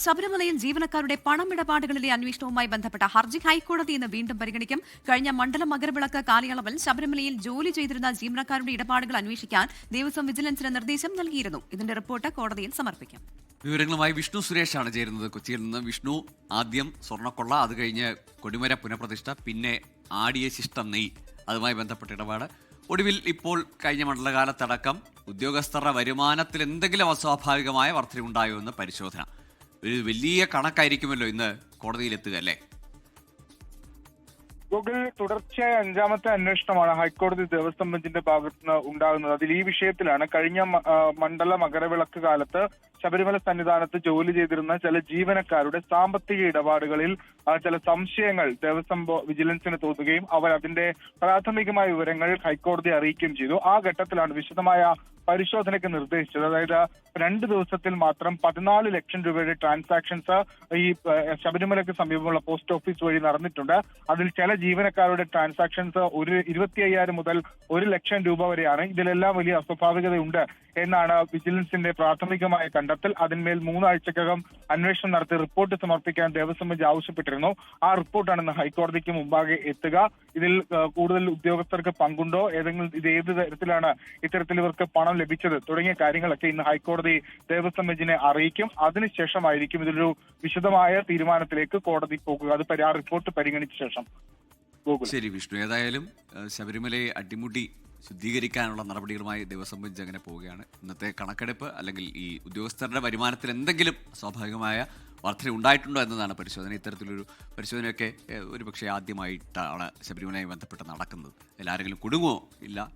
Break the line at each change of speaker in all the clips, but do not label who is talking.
ശബരിമലയിൽ ജീവനക്കാരുടെ പണമിടപാടുകളിലെ അന്വേഷണവുമായി ബന്ധപ്പെട്ട ഹർജി ഹൈക്കോടതി ഇന്ന് വീണ്ടും പരിഗണിക്കും. കഴിഞ്ഞ മണ്ഡല മകരവിളക്ക് കാലയളവിൽ ശബരിമലയിൽ ജോലി ചെയ്തിരുന്ന ജീവനക്കാരുടെ ഇടപാടുകൾ അന്വേഷിക്കാൻ ദേവസ്വം വിജിലൻസിന് നിർദ്ദേശം നൽകിയിരുന്നു. ഇതിന്റെ റിപ്പോർട്ട് കോടതിയിൽ സമർപ്പിക്കും.
വിവരങ്ങളുമായി വിഷ്ണു സുരേഷാണ് ചേരുന്നത് കൊച്ചിയിൽ നിന്ന്. വിഷ്ണു, ആദ്യം സ്വർണ്ണക്കൊള്ള, അത് കഴിഞ്ഞ് കൊടിമര പുനഃപ്രതിഷ്ഠ, പിന്നെ ആടിയ ശിഷ്ടം നെയ്, അതുമായി ബന്ധപ്പെട്ട ഇടപാട്, ഒടുവിൽ ഇപ്പോൾ കഴിഞ്ഞ മണ്ഡലകാലത്തടക്കം ഉദ്യോഗസ്ഥരുടെ വരുമാനത്തിൽ എന്തെങ്കിലും അസ്വാഭാവികമായ വർധനയുണ്ടായോ എന്ന് പരിശോധന. ഒരു വലിയ കണക്കായിരിക്കുമല്ലോ ഇന്ന് കോടതിയിലെത്തുക, അല്ലേ?
ഗൂഗിൾ തുടർച്ചയായ അഞ്ചാമത്തെ അന്വേഷണമാണ് ഹൈക്കോടതി ദേവസ്വം ബെഞ്ചിന്റെ ഭാഗത്തുനിന്ന് ഉണ്ടാകുന്നത്. അതിൽ ഈ വിഷയത്തിലാണ് കഴിഞ്ഞ മണ്ഡല മകരവിളക്ക് കാലത്ത് ശബരിമല സന്നിധാനത്ത് ജോലി ചെയ്തിരുന്ന ചില ജീവനക്കാരുടെ സാമ്പത്തിക ഇടപാടുകളിൽ ചില സംശയങ്ങൾ ദേവസ്വം വിജിലൻസിന് തോന്നുകയും അവർ അതിന്റെ പ്രാഥമികമായ വിവരങ്ങൾ ഹൈക്കോടതിയെ അറിയിക്കുകയും ചെയ്തു. ആ ഘട്ടത്തിലാണ് വിശദമായ പരിശോധനയ്ക്ക് നിർദ്ദേശിച്ചത്. അതായത് 2 ദിവസത്തിൽ മാത്രം 14 ലക്ഷം രൂപയുടെ ട്രാൻസാക്ഷൻസ് ഈ ശബരിമലയ്ക്ക് സമീപമുള്ള പോസ്റ്റ് ഓഫീസ് വഴി നടന്നിട്ടുണ്ട്. അതിൽ ചില ജീവനക്കാരുടെ ട്രാൻസാക്ഷൻസ് 25,000 മുതൽ 1 ലക്ഷം രൂപ വരെയാണ്. ഇതിലെല്ലാം വലിയ അസ്വാഭാവികതയുണ്ട് എന്നാണ് വിജിലൻസിന്റെ പ്രാഥമികമായ കണ്ടെത്തൽ. അതിന്മേൽ 3 ആഴ്ചക്കകം അന്വേഷണം നടത്തി റിപ്പോർട്ട് സമർപ്പിക്കാൻ ദേവസ്വം ബെഞ്ച് ആവശ്യപ്പെട്ടിരുന്നു. ആ റിപ്പോർട്ടാണ് ഇന്ന് ഹൈക്കോടതിക്ക് മുമ്പാകെ എത്തുക. ഇതിൽ കൂടുതൽ ഉദ്യോഗസ്ഥർക്ക് പങ്കുണ്ടോ, ഇത് ഏത് തരത്തിലാണ് ഇത്തരത്തിൽ ഇവർക്ക് പണം ലഭിച്ചത് തുടങ്ങിയ കാര്യങ്ങളൊക്കെ ഇന്ന് ഹൈക്കോടതി ദേവസ്വം ബെഞ്ചിനെ അറിയിക്കും. അതിനുശേഷമായിരിക്കും ഇതൊരു വിശദമായ തീരുമാനത്തിലേക്ക് കോടതി പോകുക. അത് ആ റിപ്പോർട്ട് പരിഗണിച്ച ശേഷം.
ശരി വിഷ്ണു, ഏതായാലും ശബരിമലയെ അടിമുടി ശുദ്ധീകരിക്കാനുള്ള നടപടികളുമായി ദേവസ്വം ബെഞ്ച് അങ്ങനെ പോവുകയാണ്. ഇന്നത്തെ കണക്കെടുപ്പ് അല്ലെങ്കിൽ ഈ ഉദ്യോഗസ്ഥരുടെ വരുമാനത്തിൽ എന്തെങ്കിലും സ്വാഭാവികമായ വർധന ഉണ്ടായിട്ടുണ്ടോ എന്നതാണ് പരിശോധന. ഇത്തരത്തിലൊരു പരിശോധനയൊക്കെ ഒരുപക്ഷെ ആദ്യമായിട്ടാണ് ശബരിമലയുമായി ബന്ധപ്പെട്ട് നടക്കുന്നത്. അതിൽ ആരെങ്കിലും കുടുങ്ങുമോ ഇല്ല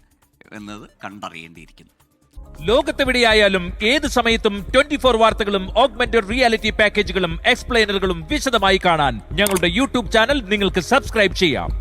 എന്നത് കണ്ടറിയേണ്ടിയിരിക്കുന്നു.
ലോകത്തെവിടെയായാലും ഏത് സമയത്തും 24 വാർത്തകളും ഓഗ്മെന്റഡ് റിയാലിറ്റി പാക്കേജുകളും എക്സ്പ്ലെയിനറുകളും വിശദമായി കാണാൻ ഞങ്ങളുടെ യൂട്യൂബ് ചാനൽ നിങ്ങൾക്ക് സബ്സ്ക്രൈബ് ചെയ്യാം.